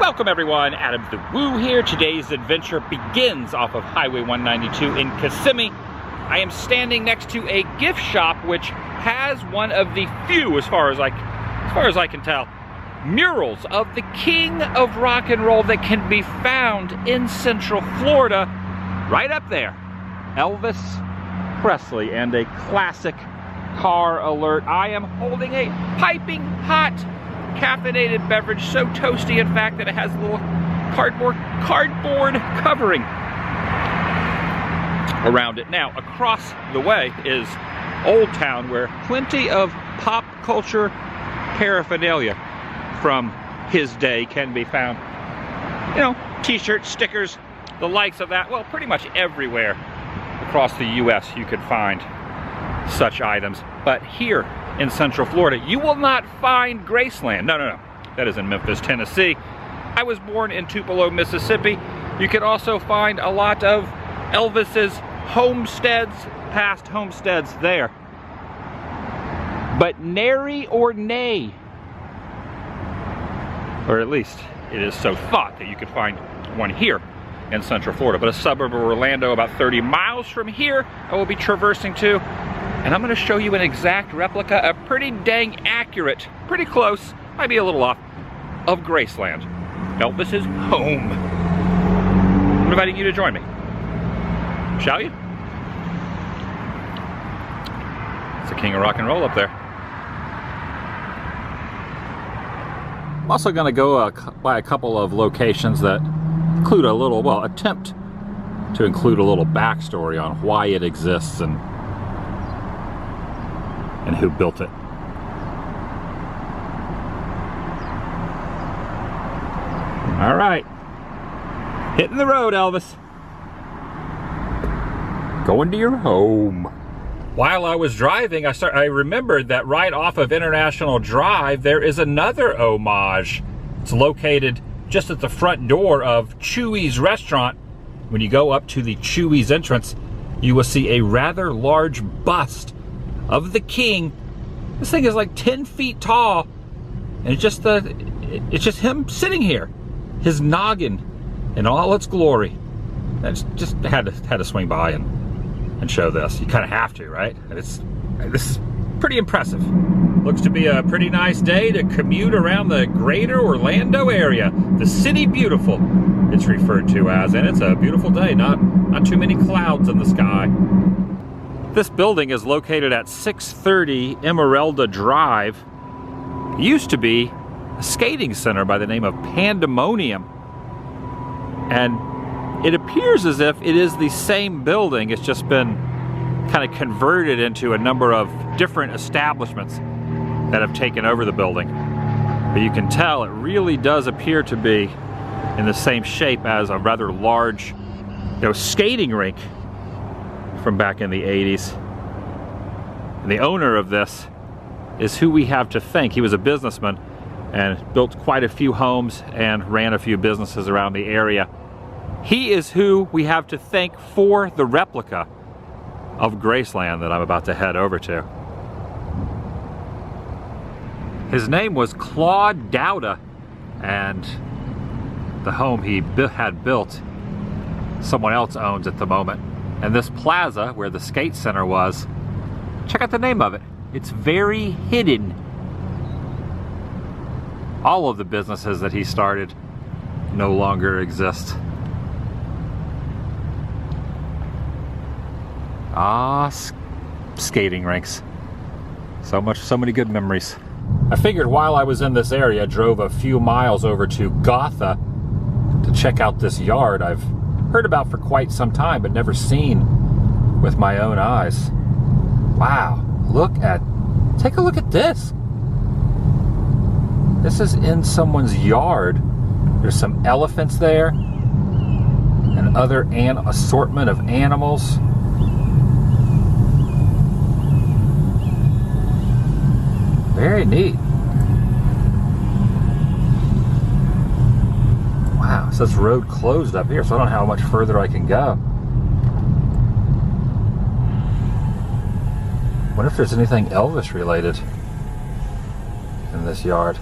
Welcome everyone, Adam the Woo here. Today's adventure begins off of Highway 192 in Kissimmee. I am standing next to a gift shop which has one of the few, as far as I can tell, murals of the king of rock and roll that can be found in Central Florida. Right up there, Elvis Presley, and a classic car alert. I am holding a piping hot caffeinated beverage, so toasty in fact that it has a little cardboard covering around it. Now, across the way is Old Town, where plenty of pop culture paraphernalia from his day can be found. You know, t-shirts, stickers, the likes of that. Well, pretty much everywhere across the US you could find such items. But here in Central Florida, you will not find Graceland. No. That is in Memphis, Tennessee. I was born in Tupelo, Mississippi. You can also find a lot of Elvis's homesteads, past homesteads there. But nary or nay, or at least it is so thought that you could find one here in Central Florida. But a suburb of Orlando, about 30 miles from here, I will be traversing to. And I'm going to show you an exact replica, a pretty dang accurate, pretty close, might be a little off, of Graceland, Elvis's home. I'm inviting you to join me. Shall you? It's the king of rock and roll up there. I'm also going to go by a couple of locations that include a little, well, attempt to include a little backstory on why it exists and who built it. All right, hitting the road, Elvis. Going to your home. While I was driving, I remembered that right off of International Drive, there is another homage. It's located just at the front door of Chewy's restaurant. When you go up to the Chewy's entrance, you will see a rather large bust of the king. This thing is like 10 feet tall, and it's just him sitting here, his noggin in all its glory. I just had to swing by and show this. You kind of have to, right? This is pretty impressive. Looks to be a pretty nice day to commute around the greater Orlando area. The city beautiful, it's referred to as, and it's a beautiful day. Not too many clouds in the sky. This building is located at 630 Emeralda Drive. It used to be a skating center by the name of Pandemonium. And it appears as if it is the same building. It's just been kind of converted into a number of different establishments that have taken over the building. But you can tell it really does appear to be in the same shape as a rather large, skating rink from back in the 80s. And the owner of this is who we have to thank. He was a businessman and built quite a few homes and ran a few businesses around the area. He is who we have to thank for the replica of Graceland that I'm about to head over to. His name was Claude Dowda, and the home he had built, someone else owns at the moment. And this plaza, where the skate center was, check out the name of it. It's very hidden. All of the businesses that he started no longer exist. Skating rinks. So many good memories. I figured while I was in this area, drove a few miles over to Gotha to check out this yard I've heard about for quite some time, but never seen with my own eyes. Wow, take a look at this. This is in someone's yard. There's some elephants there, and other assortment of animals. Very neat. Wow, it says road closed up here, so I don't know how much further I can go. Wonder if there's anything Elvis related in this yard.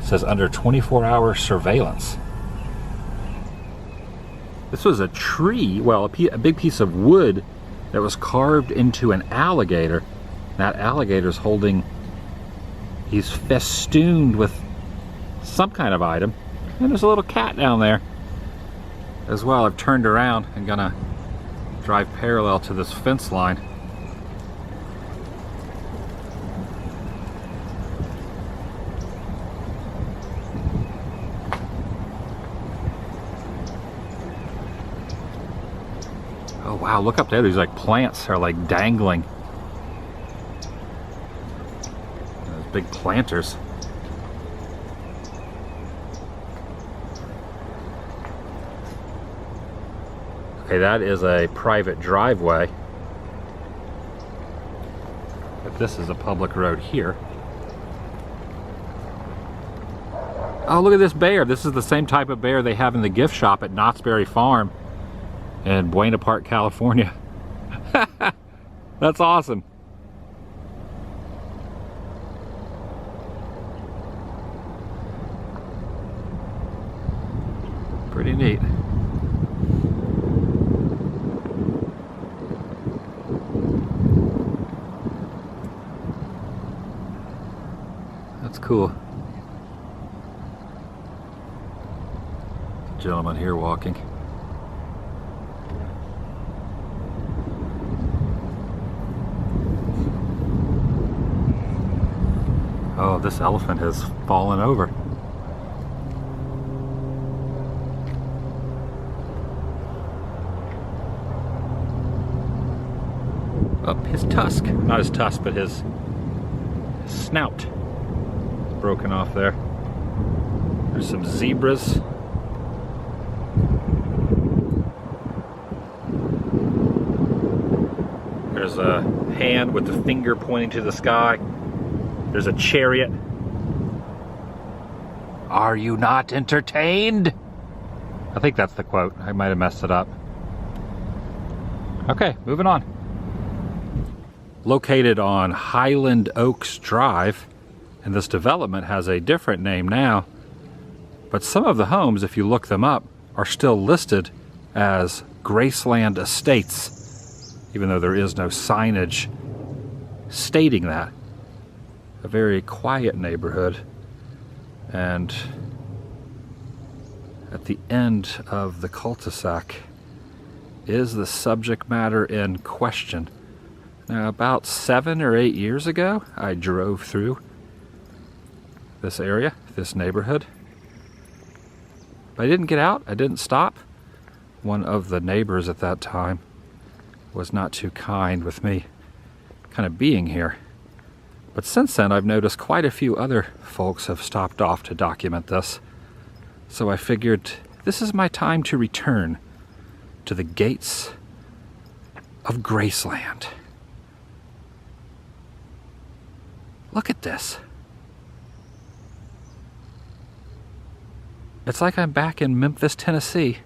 It says under 24-hour surveillance. This was a tree, well, a big piece of wood that was carved into an alligator. That alligator's holding, he's festooned with some kind of item. And there's a little cat down there as well. I've turned around and gonna drive parallel to this fence line. Oh wow, look up there, these like plants are like dangling. Those big planters. Okay, that is a private driveway. But this is a public road here. Oh, look at this bear. This is the same type of bear they have in the gift shop at Knott's Berry Farm in Buena Park, California. That's awesome. Pretty neat. That's cool. Gentleman here walking. Oh, this elephant has fallen over. Oh, his tusk. Not his tusk, but his snout is broken off there. There's some zebras. There's a hand with the finger pointing to the sky. There's a chariot. Are you not entertained? I think that's the quote. I might have messed it up. Okay, moving on. Located on Highland Oaks Drive, and this development has a different name now, but some of the homes, if you look them up, are still listed as Graceland Estates, even though there is no signage stating that. A very quiet neighborhood, and at the end of the cul-de-sac is the subject matter in question. Now, about 7 or 8 years ago, I drove through this area, this neighborhood. But I didn't get out, I didn't stop. One of the neighbors at that time was not too kind with me kind of being here. But since then, I've noticed quite a few other folks have stopped off to document this. So I figured this is my time to return to the gates of Graceland. Look at this. It's like I'm back in Memphis, Tennessee.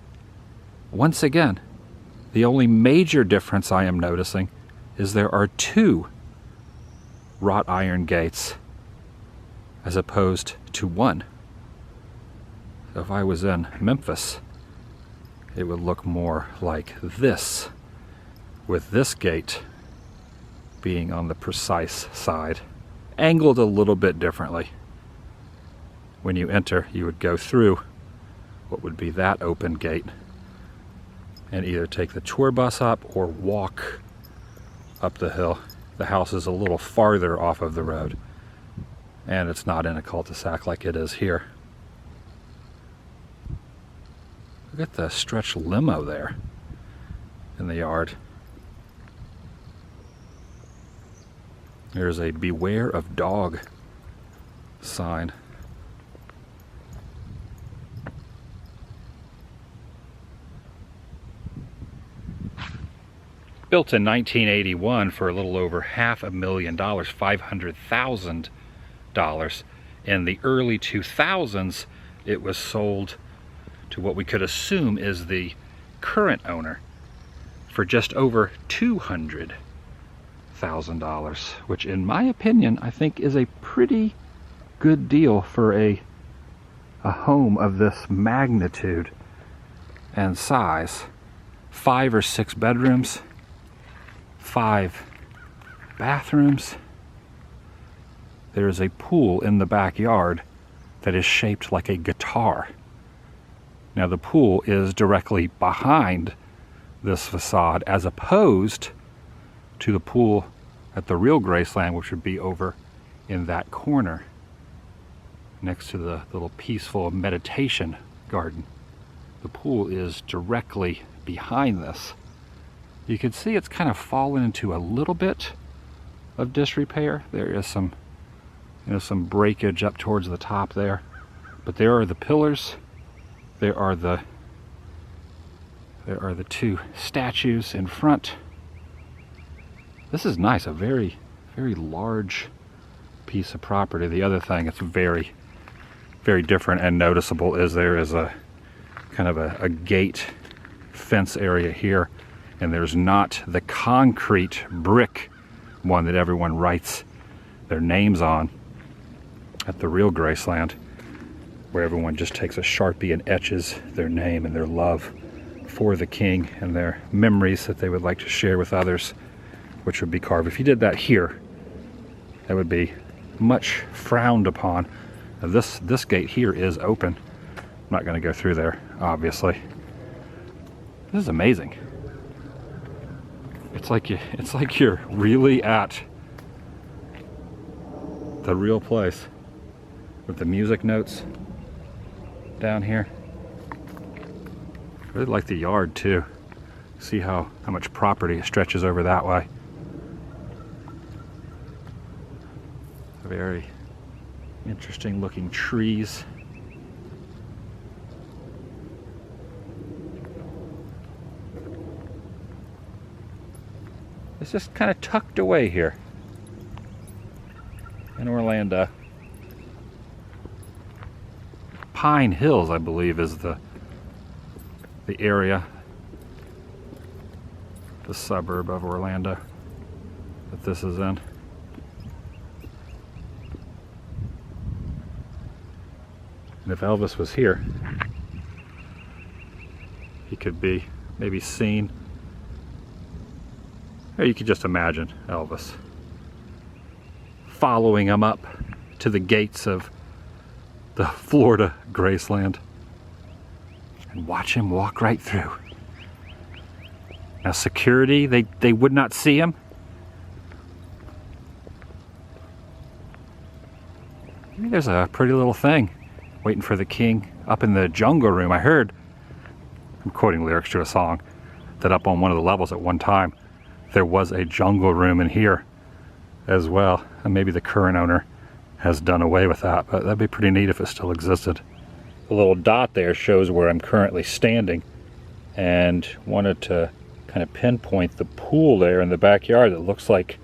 Once again, the only major difference I am noticing is there are 2 wrought iron gates as opposed to 1. So if I was in Memphis, it would look more like this, with this gate being on the precise side, angled a little bit differently. When you enter, you would go through what would be that open gate and either take the tour bus up or walk up the hill. The house is a little farther off of the road, and it's not in a cul-de-sac like it is here. Look at the stretched limo there in the yard. There's a beware of dog sign. Built in 1981 for a little over $500,000, $500,000. In the early 2000s, it was sold to what we could assume is the current owner for just over $200,000, which in my opinion, I think is a pretty good deal for a a home of this magnitude and size. 5 or 6 bedrooms, 5 bathrooms. There is a pool in the backyard that is shaped like a guitar. Now the pool is directly behind this facade as opposed to the pool at the real Graceland, which would be over in that corner next to the little peaceful meditation garden. The pool is directly behind this. You can see it's kind of fallen into a little bit of disrepair. There is some, some breakage up towards the top there, but there are the pillars. There are the 2 statues in front. This is nice, a very, very large piece of property. The other thing that's very, very different and noticeable is there is a kind of a gate fence area here, and there's not the concrete brick one that everyone writes their names on at the real Graceland, where everyone just takes a Sharpie and etches their name and their love for the king and their memories that they would like to share with others, which would be carved. If you did that here, that would be much frowned upon. Now this gate here is open. I'm not going to go through there, obviously. This is amazing. It's like you're really at the real place with the music notes down here. I really like the yard too. See how much property stretches over that way. Very interesting looking trees. It's just kind of tucked away here in Orlando. Pine Hills, I believe, is the area, the suburb of Orlando that this is in. And if Elvis was here, he could be maybe seen, or you could just imagine Elvis following him up to the gates of the Florida Graceland and watch him walk right through. Now security, they would not see him. Maybe there's a pretty little thing waiting for the king up in the jungle room. I heard, I'm quoting lyrics to a song, that up on one of the levels at one time there was a jungle room in here as well. And maybe the current owner has done away with that, but that'd be pretty neat if it still existed. The little dot there shows where I'm currently standing, and wanted to kind of pinpoint the pool there in the backyard that looks like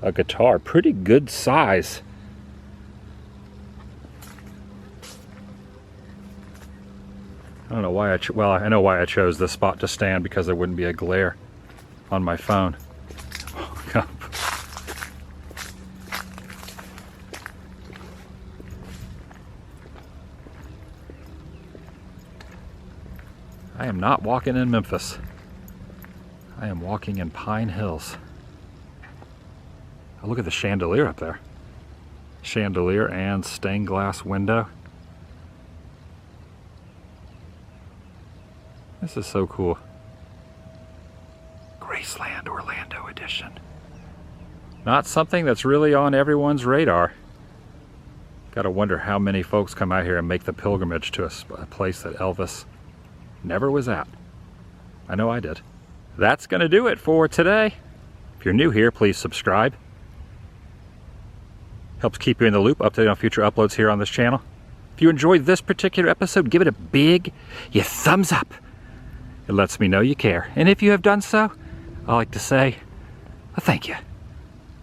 a guitar. Pretty good size. I don't know why well, I know why I chose this spot to stand, because there wouldn't be a glare on my phone. I am not walking in Memphis. I am walking in Pine Hills. Oh, look at the chandelier up there. Chandelier and stained glass window. This is so cool. Graceland Orlando edition. Not something that's really on everyone's radar. Gotta wonder how many folks come out here and make the pilgrimage to a place that Elvis never was at. I know I did. That's gonna do it for today. If you're new here, please subscribe. Helps keep you in the loop, updated on future uploads here on this channel. If you enjoyed this particular episode, give it a big thumbs up. It lets me know you care. And if you have done so, I like to say, thank you.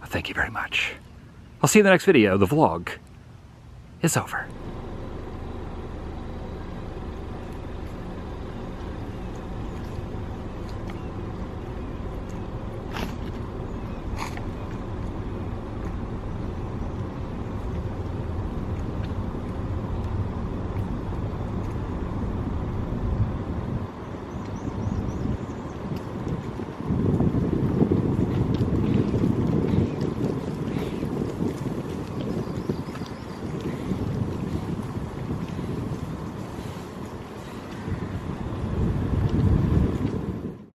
Thank you very much. I'll see you in the next video. The vlog is over.